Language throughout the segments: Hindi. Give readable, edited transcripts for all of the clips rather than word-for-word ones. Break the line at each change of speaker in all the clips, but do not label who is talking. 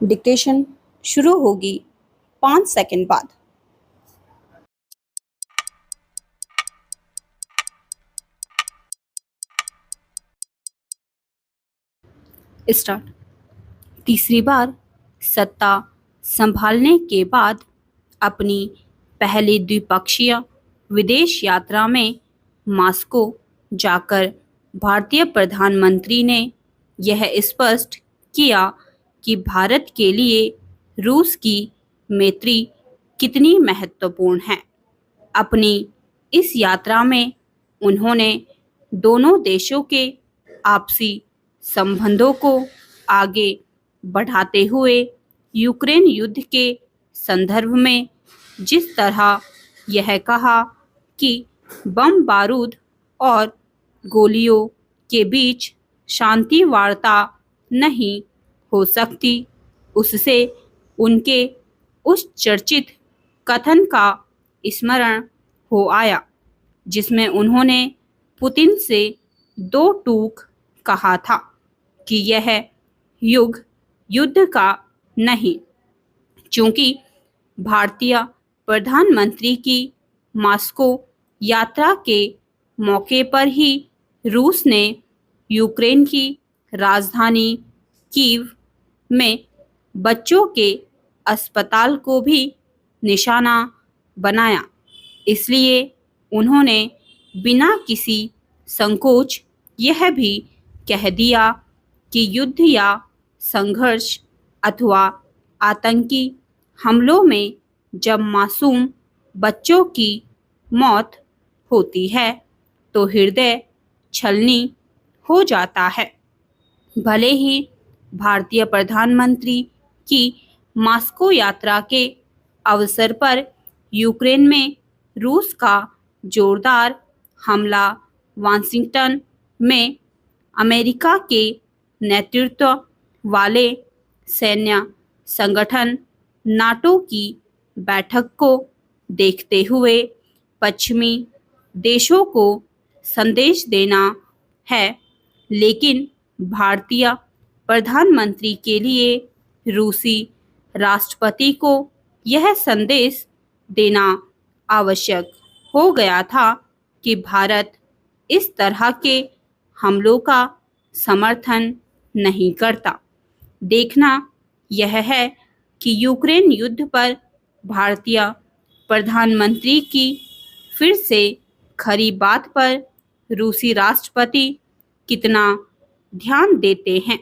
डिक्टेशन शुरू होगी 5 सेकंड बाद। स्टार्ट। तीसरी बार सत्ता संभालने के बाद अपनी पहली द्विपक्षीय विदेश यात्रा में मॉस्को जाकर भारतीय प्रधानमंत्री ने यह स्पष्ट किया कि भारत के लिए रूस की मैत्री कितनी महत्वपूर्ण है। अपनी इस यात्रा में उन्होंने दोनों देशों के आपसी संबंधों को आगे बढ़ाते हुए यूक्रेन युद्ध के संदर्भ में जिस तरह यह कहा कि बम बारूद और गोलियों के बीच शांति वार्ता नहीं हो सकती, उससे उनके उस चर्चित कथन का स्मरण हो आया जिसमें उन्होंने पुतिन से दो टूक कहा था कि यह युद्ध का नहीं। चूंकि भारतीय प्रधानमंत्री की मॉस्को यात्रा के मौके पर ही रूस ने यूक्रेन की राजधानी कीव में बच्चों के अस्पताल को भी निशाना बनाया, इसलिए उन्होंने बिना किसी संकोच यह भी कह दिया कि युद्ध या संघर्ष अथवा आतंकी हमलों में जब मासूम बच्चों की मौत होती है तो हृदय छलनी हो जाता है। भले ही भारतीय प्रधानमंत्री की मॉस्को यात्रा के अवसर पर यूक्रेन में रूस का जोरदार हमला वाशिंगटन में अमेरिका के नेतृत्व वाले सैन्य संगठन नाटो की बैठक को देखते हुए पश्चिमी देशों को संदेश देना है, लेकिन भारतीय प्रधानमंत्री के लिए रूसी राष्ट्रपति को यह संदेश देना आवश्यक हो गया था कि भारत इस तरह के हमलों का समर्थन नहीं करता। देखना यह है कि यूक्रेन युद्ध पर भारतीय प्रधानमंत्री की फिर से खरी बात पर रूसी राष्ट्रपति कितना ध्यान देते हैं,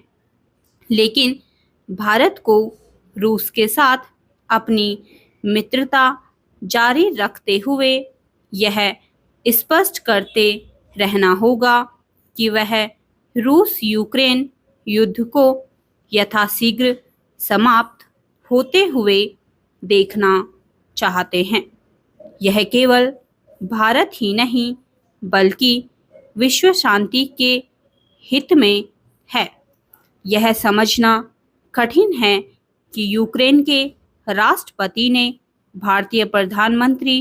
लेकिन भारत को रूस के साथ अपनी मित्रता जारी रखते हुए यह स्पष्ट करते रहना होगा कि वह रूस यूक्रेन युद्ध को यथाशीघ्र समाप्त होते हुए देखना चाहते हैं। यह केवल भारत ही नहीं बल्कि विश्व शांति के हित में है। यह समझना कठिन है कि यूक्रेन के राष्ट्रपति ने भारतीय प्रधानमंत्री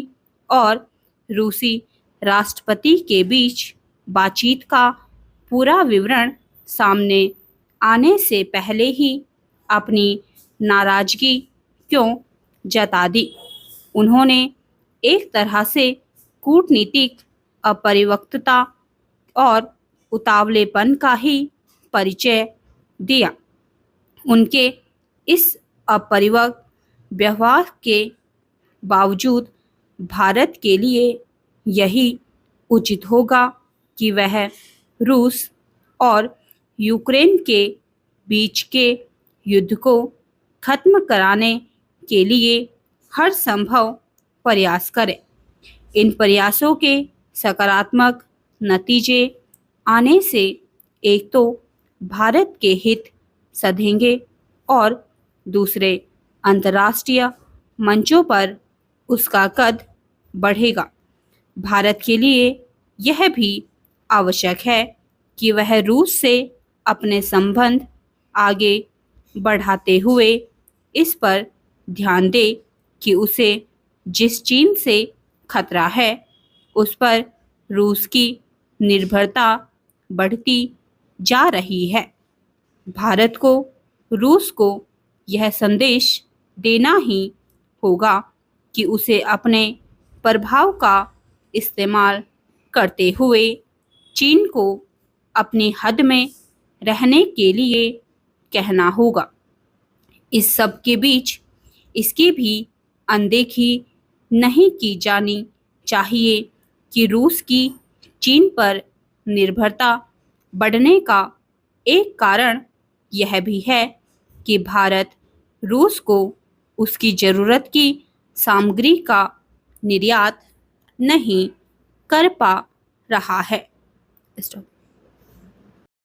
और रूसी राष्ट्रपति के बीच बातचीत का पूरा विवरण सामने आने से पहले ही अपनी नाराजगी क्यों जता दी। उन्होंने एक तरह से कूटनीतिक अपरिपक्वता और उतावलेपन का ही परिचय दिया। उनके इस अपरिपक्व व्यवहार के बावजूद भारत के लिए यही उचित होगा कि वह रूस और यूक्रेन के बीच के युद्ध को खत्म कराने के लिए हर संभव प्रयास करे। इन प्रयासों के सकारात्मक नतीजे आने से एक तो भारत के हित सधेंगे और दूसरे अंतर्राष्ट्रीय मंचों पर उसका कद बढ़ेगा। भारत के लिए यह भी आवश्यक है कि वह रूस से अपने संबंध आगे बढ़ाते हुए इस पर ध्यान दे कि उसे जिस चीन से खतरा है उस पर रूस की निर्भरता बढ़ती जा रही है। भारत को रूस को यह संदेश देना ही होगा कि उसे अपने प्रभाव का इस्तेमाल करते हुए चीन को अपनी हद में रहने के लिए कहना होगा। इस सब के बीच इसकी भी अनदेखी नहीं की जानी चाहिए कि रूस की चीन पर निर्भरता बढ़ने का एक कारण यह भी है कि भारत रूस को उसकी ज़रूरत की सामग्री का निर्यात नहीं कर पा रहा है। स्टॉप।